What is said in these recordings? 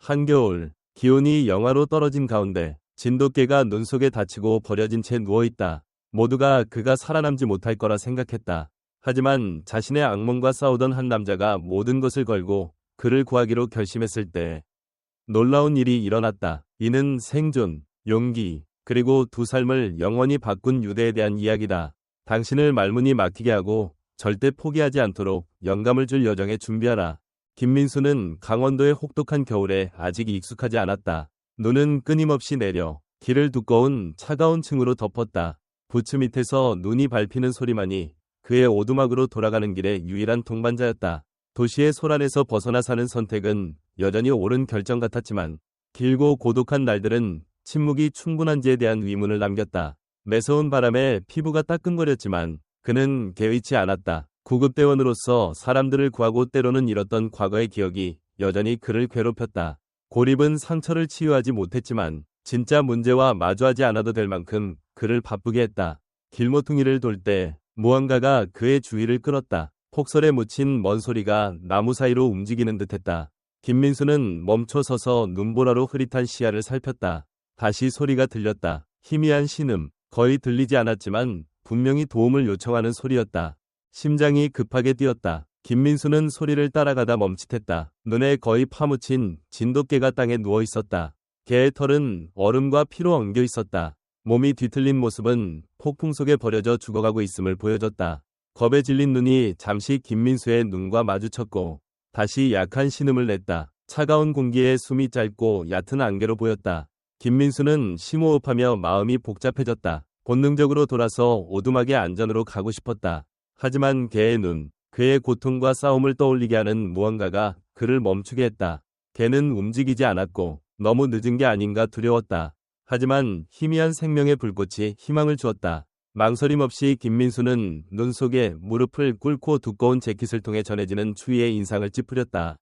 한겨울, 기온이 영하로 떨어진 가운데 진돗개가 눈 속에 다치고 버려진 채 누워있다. 모두가 그가 살아남지 못할 거라 생각했다. 하지만 자신의 악몽과 싸우던 한 남자가 모든 것을 걸고 그를 구하기로 결심했을 때 놀라운 일이 일어났다. 이는 생존, 용기, 그리고 두 삶을 영원히 바꾼 유대에 대한 이야기다. 당신을 말문이 막히게 하고 절대 포기하지 않도록 영감을 줄 여정에 준비하라. 김민수는 강원도의 혹독한 겨울에 아직 익숙하지 않았다. 눈은 끊임없이 내려 길을 두꺼운 차가운 층으로 덮었다. 부츠 밑에서 눈이 밟히는 소리만이 그의 오두막으로 돌아가는 길의 유일한 동반자였다. 도시의 소란에서 벗어나 사는 선택은 여전히 옳은 결정 같았지만 길고 고독한 날들은 침묵이 충분한지에 대한 의문을 남겼다. 매서운 바람에 피부가 따끔거렸지만 그는 개의치 않았다. 구급대원으로서 사람들을 구하고 때로는 잃었던 과거의 기억이 여전히 그를 괴롭혔다. 고립은 상처를 치유하지 못했지만 진짜 문제와 마주하지 않아도 될 만큼 그를 바쁘게 했다. 길모퉁이를 돌 때 무언가가 그의 주의를 끌었다. 폭설에 묻힌 먼 소리가 나무 사이로 움직이는 듯했다. 김민수는 멈춰 서서 눈보라로 흐릿한 시야를 살폈다. 다시 소리가 들렸다. 희미한 신음, 거의 들리지 않았지만 분명히 도움을 요청하는 소리였다. 심장이 급하게 뛰었다. 김민수는 소리를 따라가다 멈칫했다. 눈에 거의 파묻힌 진돗개가 땅에 누워 있었다. 개의 털은 얼음과 피로 엉겨 있었다. 몸이 뒤틀린 모습은 폭풍 속에 버려져 죽어가고 있음을 보여줬다. 겁에 질린 눈이 잠시 김민수의 눈과 마주쳤고 다시 약한 신음을 냈다. 차가운 공기에 숨이 짧고 얕은 안개로 보였다. 김민수는 심호흡하며 마음이 복잡해졌다. 본능적으로 돌아서 오두막의 안전으로 가고 싶었다. 하지만 개의 눈, 그의 고통과 싸움을 떠올리게 하는 무언가가 그를 멈추게 했다. 개는 움직이지 않았고 너무 늦은 게 아닌가 두려웠다. 하지만 희미한 생명의 불꽃이 희망을 주었다. 망설임 없이 김민수는 눈 속에 무릎을 꿇고 두꺼운 재킷을 통해 전해지는 추위의 인상을 찌푸렸다.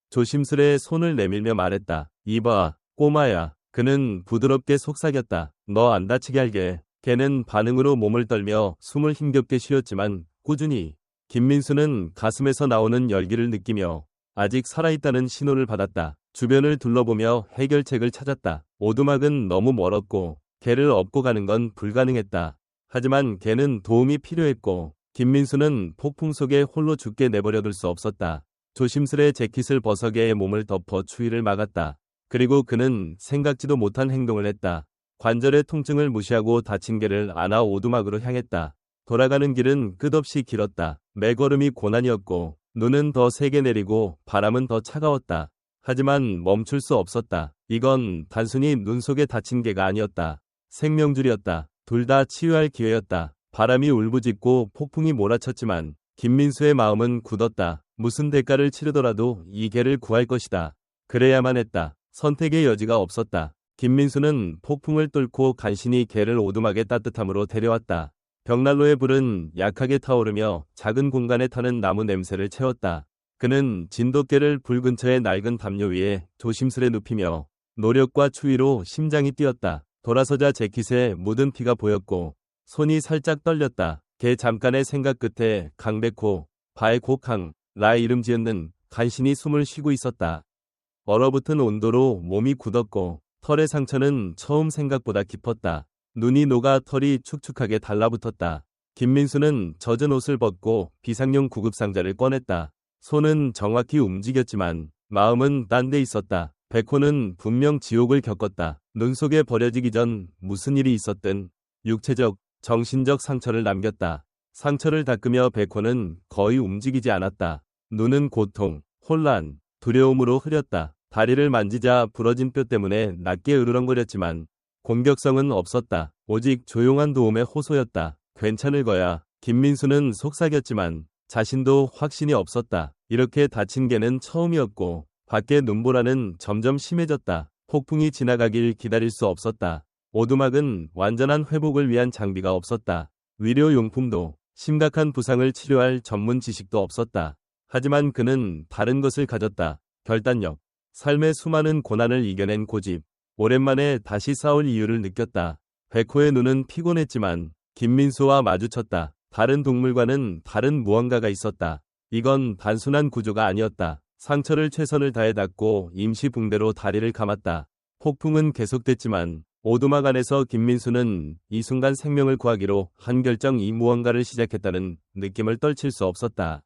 조심스레 손을 내밀며 말했다. 이봐, 꼬마야. 그는 부드럽게 속삭였다. 너 안 다치게 할게. 개는 반응으로 몸을 떨며 숨을 힘겹게 쉬었지만 꾸준히 김민수는 가슴에서 나오는 열기를 느끼며 아직 살아있다는 신호를 받았다. 주변을 둘러보며 해결책을 찾았다. 오두막은 너무 멀었고 개를 업고 가는 건 불가능했다. 하지만 개는 도움이 필요했고 김민수는 폭풍 속에 홀로 죽게 내버려둘 수 없었다. 조심스레 재킷을 벗어 개의 몸을 덮어 추위를 막았다. 그리고 그는 생각지도 못한 행동을 했다. 관절의 통증을 무시하고 다친 개를 안아 오두막으로 향했다. 돌아가는 길은 끝없이 길었다. 매걸음이 고난이었고 눈은 더 세게 내리고 바람은 더 차가웠다. 하지만 멈출 수 없었다. 이건 단순히 눈 속에 다친 개가 아니었다. 생명줄이었다. 둘 다 치유할 기회였다. 바람이 울부짖고 폭풍이 몰아쳤지만 김민수의 마음은 굳었다. 무슨 대가를 치르더라도 이 개를 구할 것이다. 그래야만 했다. 선택의 여지가 없었다. 김민수는 폭풍을 뚫고 간신히 개를 오두막의 따뜻함으로 데려왔다. 벽난로의 불은 약하게 타오르며 작은 공간에 타는 나무 냄새를 채웠다. 그는 진돗개를 불 근처의 낡은 담요 위에 조심스레 눕히며 노력과 추위로 심장이 뛰었다. 돌아서자 재킷에 묻은 피가 보였고 손이 살짝 떨렸다. 개 잠깐의 생각 끝에 강백호, 바에곡항, 라의 이름 지은 간신히 숨을 쉬고 있었다. 얼어붙은 온도로 몸이 굳었고 털의 상처는 처음 생각보다 깊었다. 눈이 녹아 털이 축축하게 달라붙었다. 김민수는 젖은 옷을 벗고 비상용 구급상자를 꺼냈다. 손은 정확히 움직였지만 마음은 딴 데 있었다. 백호는 분명 지옥을 겪었다. 눈 속에 버려지기 전 무슨 일이 있었든 육체적, 정신적 상처를 남겼다. 상처를 닦으며 백호는 거의 움직이지 않았다. 눈은 고통, 혼란, 두려움으로 흐렸다. 다리를 만지자 부러진 뼈 때문에 낮게 으르렁거렸지만 공격성은 없었다. 오직 조용한 도움의 호소였다. 괜찮을 거야. 김민수는 속삭였지만 자신도 확신이 없었다. 이렇게 다친 개는 처음이었고 밖의 눈보라는 점점 심해졌다. 폭풍이 지나가길 기다릴 수 없었다. 오두막은 완전한 회복을 위한 장비가 없었다. 위료용품도, 심각한 부상을 치료할 전문 지식도 없었다. 하지만 그는 다른 것을 가졌다. 결단력. 삶의 수많은 고난을 이겨낸 고집. 오랜만에 다시 싸울 이유를 느꼈다. 백호의 눈은 피곤했지만 김민수와 마주쳤다. 다른 동물과는 다른 무언가가 있었다. 이건 단순한 구조가 아니었다. 상처를 최선을 다해 닦고 임시 붕대로 다리를 감았다. 폭풍은 계속됐지만 오두막 안에서 김민수는 이 순간 생명을 구하기로 한 결정 이 무언가를 시작했다는 느낌을 떨칠 수 없었다.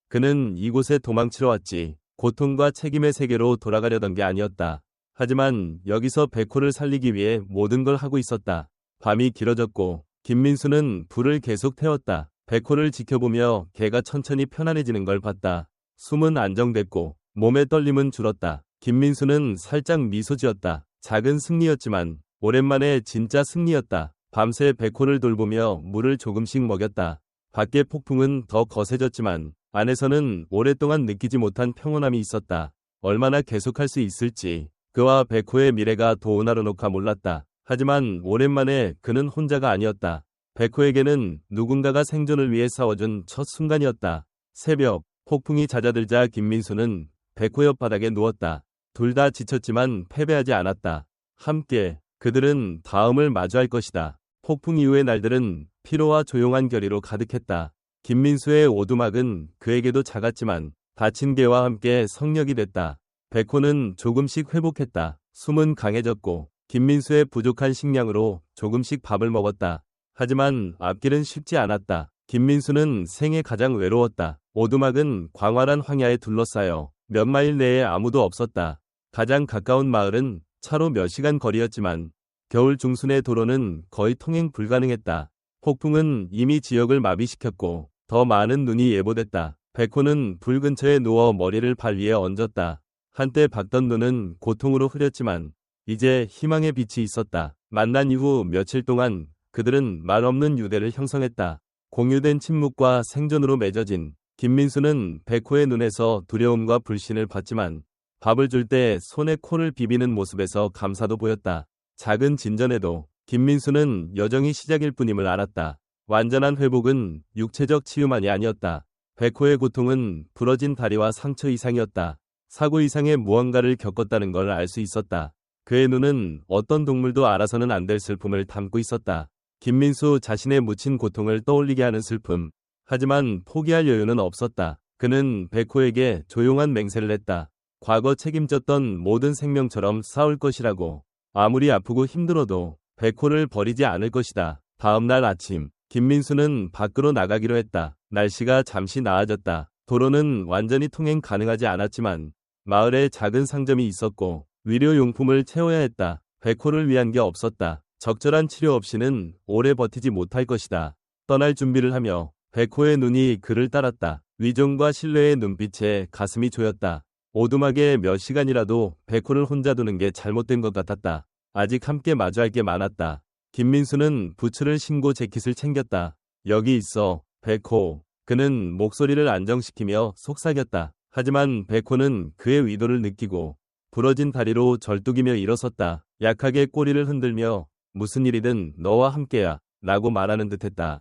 그는 이곳에 도망치러 왔지 고통과 책임의 세계로 돌아가려던 게 아니었다. 하지만 여기서 백호를 살리기 위해 모든 걸 하고 있었다. 밤이 길어졌고 김민수는 불을 계속 태웠다. 백호를 지켜보며 걔가 천천히 편안해지는 걸 봤다. 숨은 안정됐고 몸의 떨림은 줄었다. 김민수는 살짝 미소 지었다. 작은 승리였지만 오랜만에 진짜 승리였다. 밤새 백호를 돌보며 물을 조금씩 먹였다. 밖의 폭풍은 더 거세졌지만 안에서는 오랫동안 느끼지 못한 평온함이 있었다. 얼마나 계속할 수 있을지 그와 백호의 미래가 도우나로노카 몰랐다. 하지만 오랜만에 그는 혼자가 아니었다. 백호에게는 누군가가 생존을 위해 싸워준 첫 순간이었다. 새벽 폭풍이 잦아들자 김민수는 백호 옆 바닥에 누웠다. 둘 다 지쳤지만 패배하지 않았다. 함께 그들은 다음을 마주할 것이다. 폭풍 이후의 날들은 피로와 조용한 결의로 가득했다. 김민수의 오두막은 그에게도 작았지만 다친 개와 함께 성역이 됐다. 백호는 조금씩 회복했다. 숨은 강해졌고 김민수의 부족한 식량으로 조금씩 밥을 먹었다. 하지만 앞길은 쉽지 않았다. 김민수는 생애 가장 외로웠다. 오두막은 광활한 황야에 둘러싸여 몇 마일 내에 아무도 없었다. 가장 가까운 마을은 차로 몇 시간 거리였지만 겨울 중순의 도로는 거의 통행 불가능했다. 폭풍은 이미 지역을 마비시켰고 더 많은 눈이 예보됐다. 백호는 불 근처에 누워 머리를 발 위에 얹었다. 한때 박던 눈은 고통으로 흐렸지만 이제 희망의 빛이 있었다. 만난 이후 며칠 동안 그들은 말없는 유대를 형성했다. 공유된 침묵과 생존으로 맺어진 김민수는 백호의 눈에서 두려움과 불신을 봤지만 밥을 줄 때 손에 코를 비비는 모습에서 감사도 보였다. 작은 진전에도 김민수는 여정이 시작일 뿐임을 알았다. 완전한 회복은 육체적 치유만이 아니었다. 백호의 고통은 부러진 다리와 상처 이상이었다. 사고 이상의 무언가를 겪었다는 걸 알 수 있었다. 그의 눈은 어떤 동물도 알아서는 안 될 슬픔을 담고 있었다. 김민수 자신의 묻힌 고통을 떠올리게 하는 슬픔. 하지만 포기할 여유는 없었다. 그는 백호에게 조용한 맹세를 했다. 과거 책임졌던 모든 생명처럼 싸울 것이라고. 아무리 아프고 힘들어도 백호를 버리지 않을 것이다. 다음 날 아침, 김민수는 밖으로 나가기로 했다. 날씨가 잠시 나아졌다. 도로는 완전히 통행 가능하지 않았지만 마을에 작은 상점이 있었고 위료용품을 채워야 했다. 백호를 위한 게 없었다. 적절한 치료 없이는 오래 버티지 못할 것이다. 떠날 준비를 하며 백호의 눈이 그를 따랐다. 위종과 신뢰의 눈빛에 가슴이 조였다. 오두막에 몇 시간이라도 백호를 혼자 두는 게 잘못된 것 같았다. 아직 함께 마주할 게 많았다. 김민수는 부츠를 신고 재킷을 챙겼다. 여기 있어, 백호. 그는 목소리를 안정시키며 속삭였다. 하지만 백호는 그의 의도를 느끼고 부러진 다리로 절뚝이며 일어섰다. 약하게 꼬리를 흔들며 무슨 일이든 너와 함께야 라고 말하는 듯했다.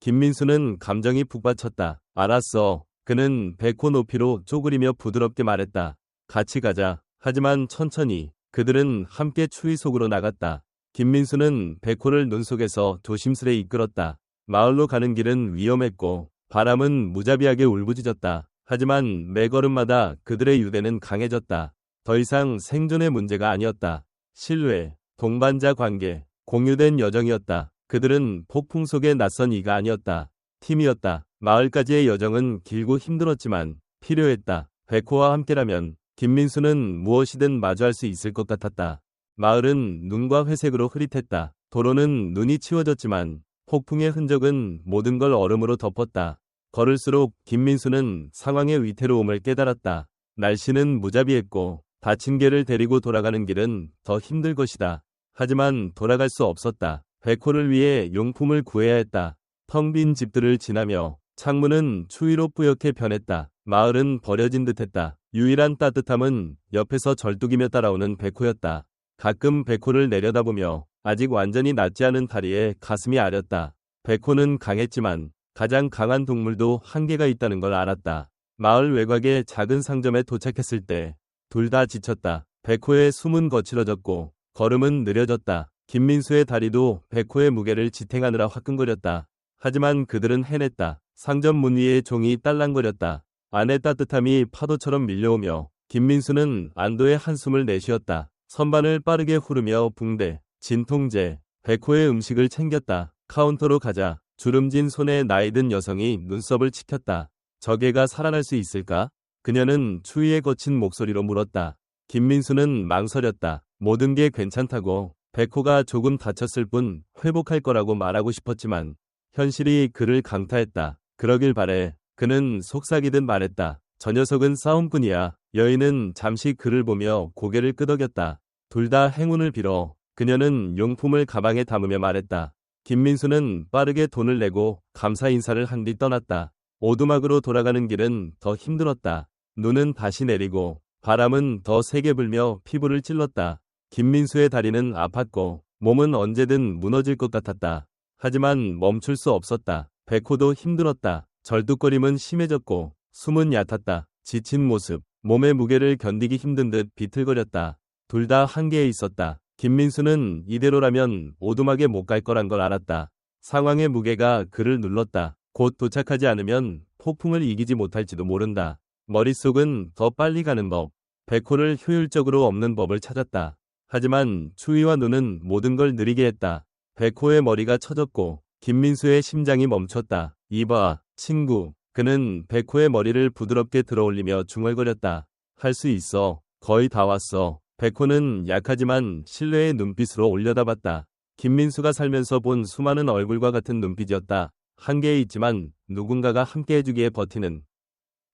김민수는 감정이 북받쳤다. 알았어. 그는 백호 높이로 쪼그리며 부드럽게 말했다. 같이 가자. 하지만 천천히. 그들은 함께 추위 속으로 나갔다. 김민수는 백호를 눈 속에서 조심스레 이끌었다. 마을로 가는 길은 위험했고 바람은 무자비하게 울부짖었다. 하지만 매 걸음마다 그들의 유대는 강해졌다. 더 이상 생존의 문제가 아니었다. 신뢰, 동반자 관계, 공유된 여정이었다. 그들은 폭풍 속의 낯선 이가 아니었다. 팀이었다. 마을까지의 여정은 길고 힘들었지만 필요했다. 백호와 함께라면 김민수는 무엇이든 마주할 수 있을 것 같았다. 마을은 눈과 회색으로 흐릿했다. 도로는 눈이 치워졌지만 폭풍의 흔적은 모든 걸 얼음으로 덮었다. 걸을수록 김민수는 상황의 위태로움을 깨달았다. 날씨는 무자비했고 다친 개를 데리고 돌아가는 길은 더 힘들 것이다. 하지만 돌아갈 수 없었다. 백호를 위해 용품을 구해야 했다. 텅 빈 집들을 지나며 창문은 추위로 뿌옇게 변했다. 마을은 버려진 듯했다. 유일한 따뜻함은 옆에서 절뚝이며 따라오는 백호였다. 가끔 백호를 내려다보며 아직 완전히 낫지 않은 다리에 가슴이 아렸다. 백호는 강했지만 가장 강한 동물도 한계가 있다는 걸 알았다. 마을 외곽의 작은 상점에 도착했을 때 둘 다 지쳤다. 백호의 숨은 거칠어졌고 걸음은 느려졌다. 김민수의 다리도 백호의 무게를 지탱하느라 화끈거렸다. 하지만 그들은 해냈다. 상점 문 위에 종이 딸랑거렸다. 안의 따뜻함이 파도처럼 밀려오며 김민수는 안도의 한숨을 내쉬었다. 선반을 빠르게 후르며 붕대, 진통제, 백호의 음식을 챙겼다. 카운터로 가자 주름진 손에 나이 든 여성이 눈썹을 치켰다. 저게가 살아날 수 있을까? 그녀는 추위에 거친 목소리로 물었다. 김민수는 망설였다. 모든 게 괜찮다고. 백호가 조금 다쳤을 뿐 회복할 거라고 말하고 싶었지만 현실이 그를 강타했다. 그러길 바래. 그는 속삭이듯 말했다. 저 녀석은 싸움꾼이야. 여인은 잠시 그를 보며 고개를 끄덕였다. 둘 다 행운을 빌어. 그녀는 용품을 가방에 담으며 말했다. 김민수는 빠르게 돈을 내고 감사 인사를 한 뒤 떠났다. 오두막으로 돌아가는 길은 더 힘들었다. 눈은 다시 내리고 바람은 더 세게 불며 피부를 찔렀다. 김민수의 다리는 아팠고 몸은 언제든 무너질 것 같았다. 하지만 멈출 수 없었다. 백호도 힘들었다. 절뚝거림은 심해졌고 숨은 얕았다. 지친 모습, 몸의 무게를 견디기 힘든 듯 비틀거렸다. 둘 다 한계에 있었다. 김민수는 이대로라면 오두막에 못 갈 거란 걸 알았다. 상황의 무게가 그를 눌렀다. 곧 도착하지 않으면 폭풍을 이기지 못할지도 모른다. 머릿속은 더 빨리 가는 법, 백호를 효율적으로 없는 법을 찾았다. 하지만 추위와 눈은 모든 걸 느리게 했다. 백호의 머리가 처졌고 김민수의 심장이 멈췄다. 이봐, 친구. 그는 백호의 머리를 부드럽게 들어올리며 중얼거렸다. 할 수 있어. 거의 다 왔어. 백호는 약하지만 신뢰의 눈빛으로 올려다봤다. 김민수가 살면서 본 수많은 얼굴과 같은 눈빛이었다. 한계에 있지만 누군가가 함께 해주기에 버티는.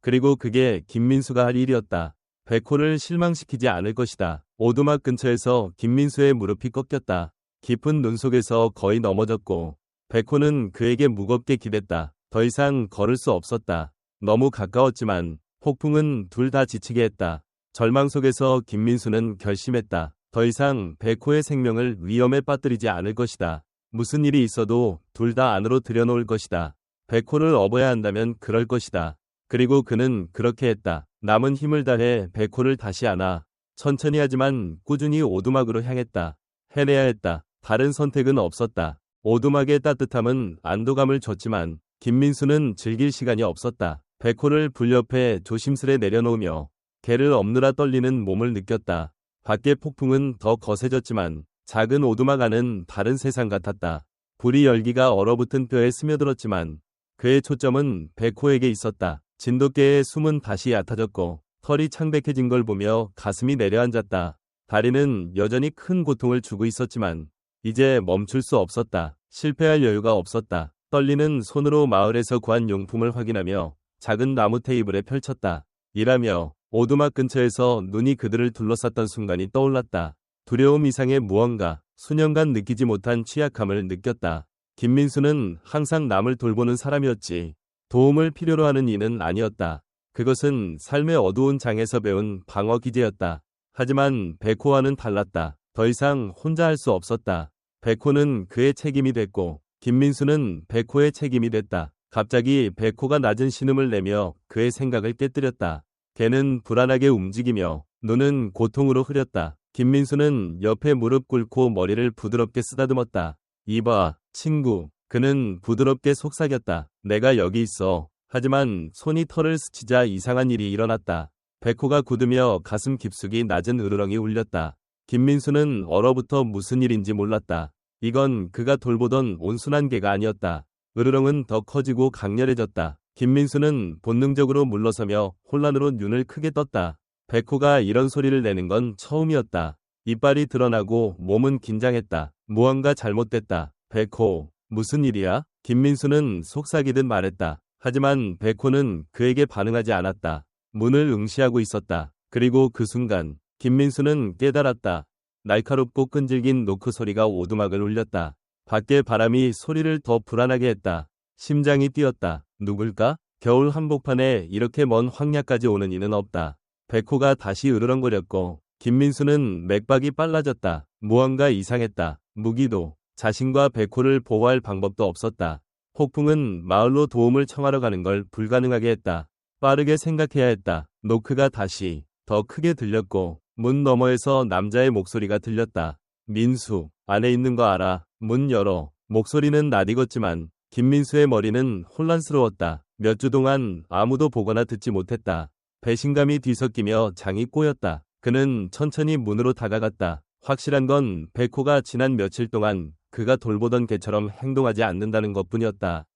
그리고 그게 김민수가 할 일이었다. 백호를 실망시키지 않을 것이다. 오두막 근처에서 김민수의 무릎이 꺾였다. 깊은 눈 속에서 거의 넘어졌고 백호는 그에게 무겁게 기댔다. 더 이상 걸을 수 없었다. 너무 가까웠지만 폭풍은 둘 다 지치게 했다. 절망 속에서 김민수는 결심했다. 더 이상 백호의 생명을 위험에 빠뜨리지 않을 것이다. 무슨 일이 있어도 둘 다 안으로 들여놓을 것이다. 백호를 업어야 한다면 그럴 것이다. 그리고 그는 그렇게 했다. 남은 힘을 다해 백호를 다시 안아 천천히 하지만 꾸준히 오두막으로 향했다. 해내야 했다. 다른 선택은 없었다. 오두막의 따뜻함은 안도감을 줬지만 김민수는 즐길 시간이 없었다. 백호를 불 옆에 조심스레 내려놓으며 개를 업느라 떨리는 몸을 느꼈다. 밖의 폭풍은 더 거세졌지만 작은 오두막 안은 다른 세상 같았다. 불이 열기가 얼어붙은 뼈에 스며들었지만 그의 초점은 백호에게 있었다. 진돗개의 숨은 다시 얕아졌고 털이 창백해진 걸 보며 가슴이 내려앉았다. 다리는 여전히 큰 고통을 주고 있었지만 이제 멈출 수 없었다. 실패할 여유가 없었다. 떨리는 손으로 마을에서 구한 용품을 확인하며 작은 나무 테이블에 펼쳤다. 일하며 오두막 근처에서 눈이 그들을 둘러쌌던 순간이 떠올랐다. 두려움 이상의 무언가, 수년간 느끼지 못한 취약함을 느꼈다. 김민수는 항상 남을 돌보는 사람이었지. 도움을 필요로 하는 이는 아니었다. 그것은 삶의 어두운 장에서 배운 방어 기제였다. 하지만 백호와는 달랐다. 더 이상 혼자 할 수 없었다. 백호는 그의 책임이 됐고 김민수는 백호의 책임이 됐다. 갑자기 백호가 낮은 신음을 내며 그의 생각을 깨뜨렸다. 개는 불안하게 움직이며 눈은 고통으로 흐렸다. 김민수는 옆에 무릎 꿇고 머리를 부드럽게 쓰다듬었다. 이봐, 친구. 그는 부드럽게 속삭였다. 내가 여기 있어. 하지만 손이 털을 스치자 이상한 일이 일어났다. 백호가 굳으며 가슴 깊숙이 낮은 으르렁이 울렸다. 김민수는 얼어붙어 무슨 일인지 몰랐다. 이건 그가 돌보던 온순한 개가 아니었다. 으르렁은 더 커지고 강렬해졌다. 김민수는 본능적으로 물러서며 혼란으로 눈을 크게 떴다. 백호가 이런 소리를 내는 건 처음이었다. 이빨이 드러나고 몸은 긴장했다. 무언가 잘못됐다. 백호, 무슨 일이야? 김민수는 속삭이듯 말했다. 하지만 백호는 그에게 반응하지 않았다. 문을 응시하고 있었다. 그리고 그 순간 김민수는 깨달았다. 날카롭고 끈질긴 노크 소리가 오두막을 울렸다. 밖의 바람이 소리를 더 불안하게 했다. 심장이 뛰었다. 누굴까? 겨울 한복판에 이렇게 먼 황야까지 오는 이는 없다. 백호가 다시 으르렁거렸고 김민수는 맥박이 빨라졌다. 무언가 이상했다. 무기도, 자신과 백호를 보호할 방법도 없었다. 폭풍은 마을로 도움을 청하러 가는 걸 불가능하게 했다. 빠르게 생각해야 했다. 노크가 다시 더 크게 들렸고 문 너머에서 남자의 목소리가 들렸다. 민수, 안에 있는 거 알아. 문 열어. 목소리는 낯익었지만 김민수의 머리는 혼란스러웠다. 몇 주 동안 아무도 보거나 듣지 못했다. 배신감이 뒤섞이며 장이 꼬였다. 그는 천천히 문으로 다가갔다. 확실한 건 백호가 지난 며칠 동안 그가 돌보던 개처럼 행동하지 않는다는 것뿐이었다.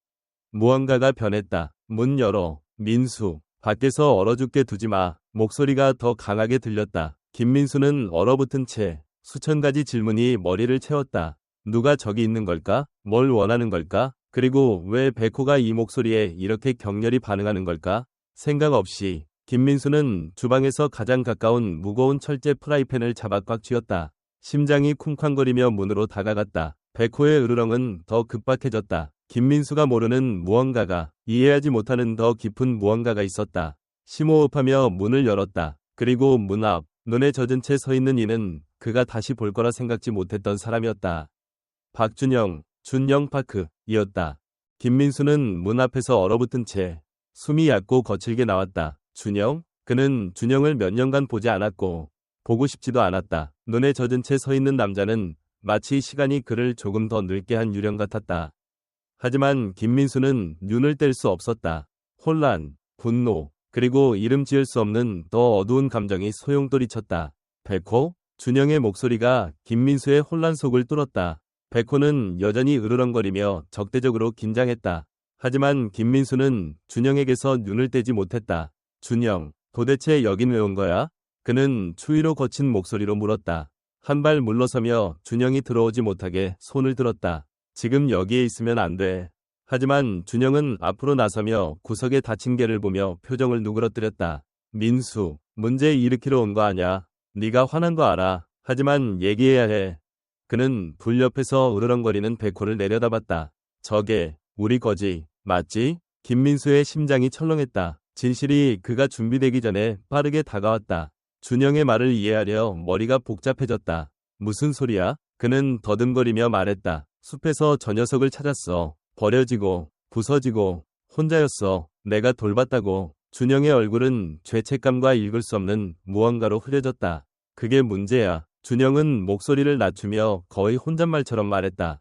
무언가가 변했다. 문 열어. 민수. 밖에서 얼어 죽게 두지 마. 목소리가 더 강하게 들렸다. 김민수는 얼어붙은 채 수천 가지 질문이 머리를 채웠다. 누가 저기 있는 걸까? 뭘 원하는 걸까? 그리고 왜 백호가 이 목소리에 이렇게 격렬히 반응하는 걸까? 생각 없이 김민수는 주방에서 가장 가까운 무거운 철제 프라이팬을 잡아 꽉 쥐었다. 심장이 쿵쾅거리며 문으로 다가갔다. 백호의 으르렁은 더 급박해졌다. 김민수가 모르는 무언가가, 이해하지 못하는 더 깊은 무언가가 있었다. 심호흡하며 문을 열었다. 그리고 문 앞, 눈에 젖은 채 서 있는 이는 그가 다시 볼 거라 생각지 못했던 사람이었다. 박준영, 준영파크이었다. 김민수는 문 앞에서 얼어붙은 채 숨이 얕고 거칠게 나왔다. 준영? 그는 준영을 몇 년간 보지 않았고 보고 싶지도 않았다. 눈에 젖은 채 서 있는 남자는 마치 시간이 그를 조금 더 늙게 한 유령 같았다. 하지만 김민수는 눈을 뗄 수 없었다. 혼란, 분노, 그리고 이름 지을 수 없는 더 어두운 감정이 소용돌이쳤다. 백호? 준영의 목소리가 김민수의 혼란 속을 뚫었다. 백호는 여전히 으르렁거리며 적대적으로 긴장했다. 하지만 김민수는 준영에게서 눈을 떼지 못했다. 준영, 도대체 여긴 왜 온 거야? 그는 추위로 거친 목소리로 물었다. 한 발 물러서며 준영이 들어오지 못하게 손을 들었다. 지금 여기에 있으면 안 돼. 하지만 준영은 앞으로 나서며 구석에 닫힌 개를 보며 표정을 누그러뜨렸다. 민수, 문제 일으키러 온 거 아냐? 네가 화난 거 알아. 하지만 얘기해야 해. 그는 불 옆에서 으르렁거리는 백호를 내려다봤다. 저게 우리 거지, 맞지? 김민수의 심장이 철렁했다. 진실이 그가 준비되기 전에 빠르게 다가왔다. 준영의 말을 이해하려 머리가 복잡해졌다. 무슨 소리야? 그는 더듬거리며 말했다. 숲에서 저 녀석을 찾았어. 버려지고 부서지고 혼자였어. 내가 돌봤다고. 준영의 얼굴은 죄책감과 읽을 수 없는 무언가로 흐려졌다. 그게 문제야. 준영은 목소리를 낮추며 거의 혼잣말처럼 말했다.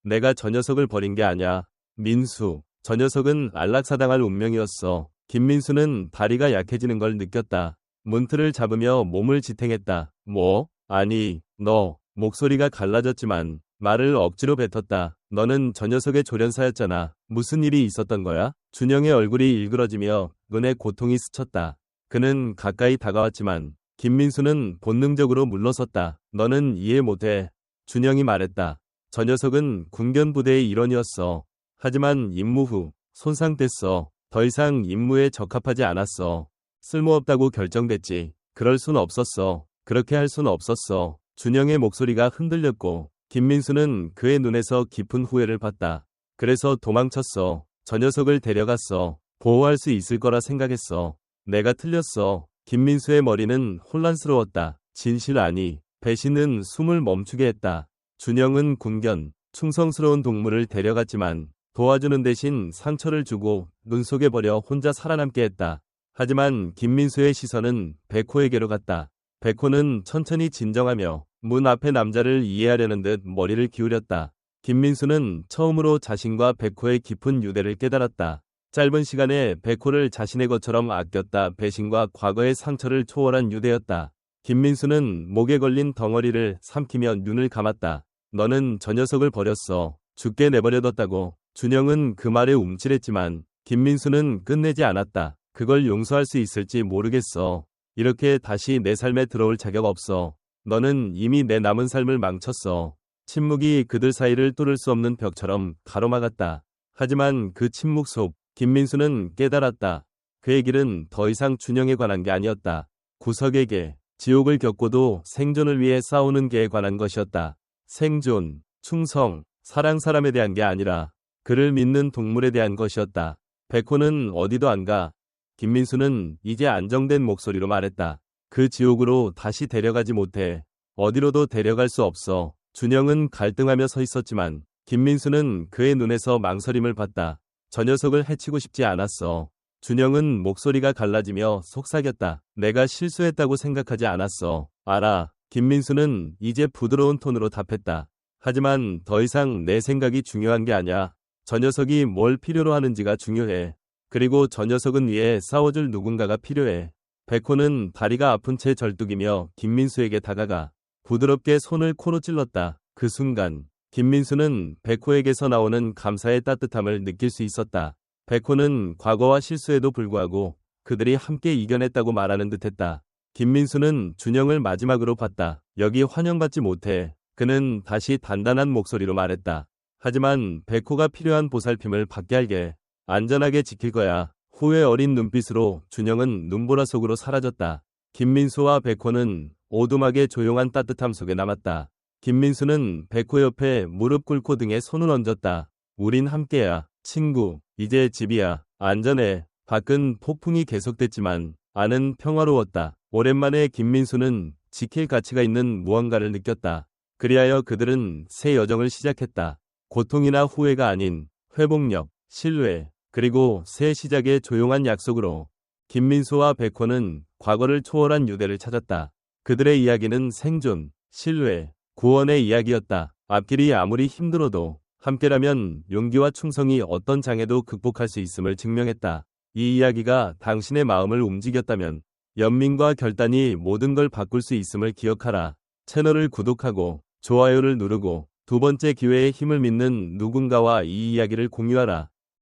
내가 저 녀석을 버린 게 아냐. 민수, 저 녀석은 안락사당할 운명이었어. 김민수는 다리가 약해지는 걸 느꼈다. 문틀을 잡으며 몸을 지탱했다. 뭐? 아니, 너. 목소리가 갈라졌지만 말을 억지로 뱉었다. 너는 저 녀석의 조련사였잖아. 무슨 일이 있었던 거야? 준영의 얼굴이 일그러지며 눈에 고통이 스쳤다. 그는 가까이 다가왔지만 김민수는 본능적으로 물러섰다. 너는 이해 못해. 준영이 말했다. 저 녀석은 군견부대의 일원이었어. 하지만 임무 후 손상됐어. 더 이상 임무에 적합하지 않았어. 쓸모없다고 결정됐지. 그럴 순 없었어. 그렇게 할 순 없었어. 준영의 목소리가 흔들렸고 김민수는 그의 눈에서 깊은 후회를 봤다. 그래서 도망쳤어. 저 녀석을 데려갔어. 보호할 수 있을 거라 생각했어. 내가 틀렸어. 김민수의 머리는 혼란스러웠다. 진실 아니, 배신은 숨을 멈추게 했다. 준영은 군견, 충성스러운 동물을 데려갔지만 도와주는 대신 상처를 주고 눈 속에 버려 혼자 살아남게 했다. 하지만 김민수의 시선은 백호에게로 갔다. 백호는 천천히 진정하며 문 앞의 남자를 이해하려는 듯 머리를 기울였다. 김민수는 처음으로 자신과 백호의 깊은 유대를 깨달았다. 짧은 시간에 백호를 자신의 것처럼 아꼈다. 배신과 과거의 상처를 초월한 유대였다. 김민수는 목에 걸린 덩어리를 삼키며 눈을 감았다. 너는 저 녀석을 버렸어. 죽게 내버려뒀다고. 준영은 그 말에 움찔했지만 김민수는 끝내지 않았다. 그걸 용서할 수 있을지 모르겠어. 이렇게 다시 내 삶에 들어올 자격 없어. 너는 이미 내 남은 삶을 망쳤어. 침묵이 그들 사이를 뚫을 수 없는 벽처럼 가로막았다. 하지만 그 침묵 속 김민수는 깨달았다. 그의 길은 더 이상 준영에 관한 게 아니었다. 구석의 개, 지옥을 겪고도 생존을 위해 싸우는 개에 관한 것이었다. 생존, 충성, 사랑 사람에 대한 게 아니라 그를 믿는 동물에 대한 것이었다. 백호는 어디도 안 가. 김민수는 이제 안정된 목소리로 말했다. 그 지옥으로 다시 데려가지 못해. 어디로도 데려갈 수 없어. 준영은 갈등하며 서 있었지만 김민수는 그의 눈에서 망설임을 봤다. 저 녀석을 해치고 싶지 않았어. 준영은 목소리가 갈라지며 속삭였다. 내가 실수했다고 생각하지 않았어. 알아. 김민수는 이제 부드러운 톤으로 답했다. 하지만 더 이상 내 생각이 중요한 게 아니야. 저 녀석이 뭘 필요로 하는지가 중요해. 그리고 저 녀석은 위해 싸워줄 누군가가 필요해. 백호는 다리가 아픈 채 절뚝이며 김민수에게 다가가 부드럽게 손을 코로 찔렀다. 그 순간 김민수는 백호에게서 나오는 감사의 따뜻함을 느낄 수 있었다. 백호는 과거와 실수에도 불구하고 그들이 함께 이겨냈다고 말하는 듯했다. 김민수는 준영을 마지막으로 봤다. 여기 환영받지 못해. 그는 다시 단단한 목소리로 말했다. 하지만 백호가 필요한 보살핌을 받게 할게. 안전하게 지킬 거야. 후회 어린 눈빛으로 준영은 눈보라 속으로 사라졌다. 김민수와 백호는 오두막의 조용한 따뜻함 속에 남았다. 김민수는 백호 옆에 무릎 꿇고 등에 손을 얹었다. 우린 함께야. 친구. 이제 집이야. 안전해. 밖은 폭풍이 계속됐지만 안은 평화로웠다. 오랜만에 김민수는 지킬 가치가 있는 무언가를 느꼈다. 그리하여 그들은 새 여정을 시작했다. 고통이나 후회가 아닌 회복력, 신뢰, 그리고 새 시작의 조용한 약속으로 김민수와 백호는 과거를 초월한 유대를 찾았다. 그들의 이야기는 생존, 신뢰, 구원의 이야기였다. 앞길이 아무리 힘들어도 함께라면 용기와 충성이 어떤 장애도 극복할 수 있음을 증명했다. 이 이야기가 당신의 마음을 움직였다면 연민과 결단이 모든 걸 바꿀 수 있음을 기억하라. 채널을 구독하고 좋아요를 누르고 두 번째 기회의 힘을 믿는 누군가와 이 이야기를 공유하라.